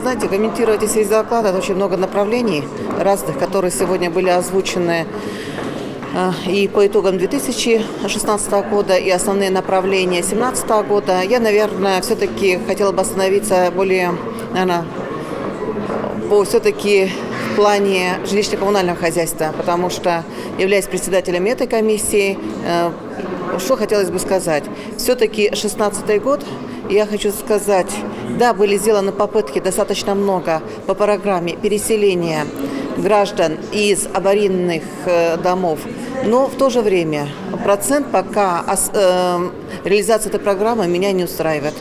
Знаете, комментировать весь доклад, это очень много направлений разных, которые сегодня были озвучены и по итогам 2016 года, и основные направления 2017 года. Я, наверное, все-таки хотела бы остановиться более, все-таки в плане жилищно-коммунального хозяйства, потому что, являясь председателем этой комиссии, что хотелось бы сказать. Все-таки 2016 год, я хочу сказать, да, были сделаны попытки достаточно много по программе переселения граждан из аварийных домов, но в то же время процент пока реализации этой программы меня не устраивает.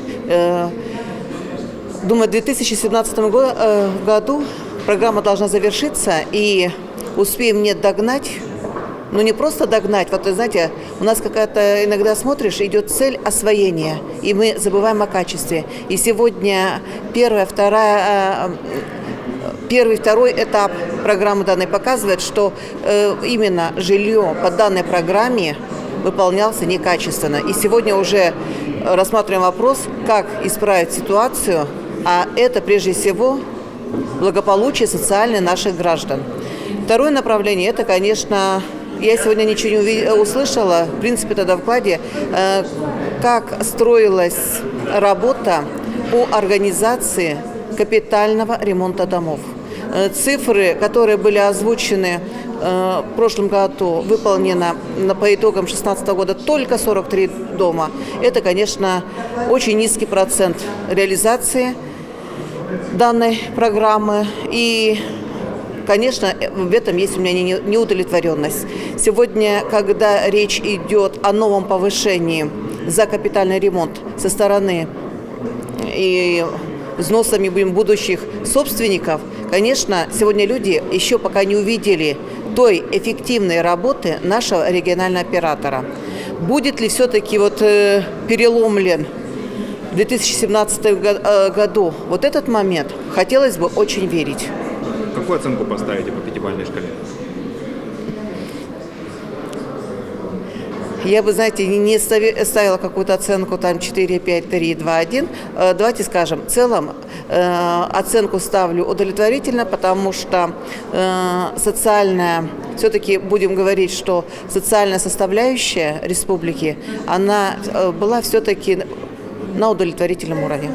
Думаю, в 2017 году программа должна завершиться, и успеем не догнать. Ну, не просто догнать. Вот, знаете, у нас какая-то, иногда смотришь, идет цель освоения, и мы забываем о качестве. И сегодня первый, второй этап программы данной показывает, что именно жилье по данной программе выполнялся некачественно. И сегодня уже рассматриваем вопрос, как исправить ситуацию, а это прежде всего благополучие социальное наших граждан. Второе направление – это, конечно, я сегодня ничего не услышала, в принципе, тогда в докладе, как строилась работа по организации капитального ремонта домов. Цифры, которые были озвучены в прошлом году, выполнено по итогам 2016 года только 43 дома. Это, конечно, очень низкий процент реализации данной программы. И, конечно, в этом есть у меня неудовлетворенность. Сегодня, когда речь идет о новом повышении за капитальный ремонт со стороны и взносами будущих собственников, конечно, сегодня люди еще пока не увидели той эффективной работы нашего регионального оператора. Будет ли все-таки переломлен в 2017 году вот этот момент, хотелось бы очень верить. Какую оценку поставите по пятибалльной шкале? Я бы, знаете, не ставила какую-то оценку там 4, 5, 3, 2, 1. Давайте скажем, в целом оценку ставлю удовлетворительно, потому что социальная, все-таки будем говорить, что социальная составляющая республики, она была все-таки на удовлетворительном уровне.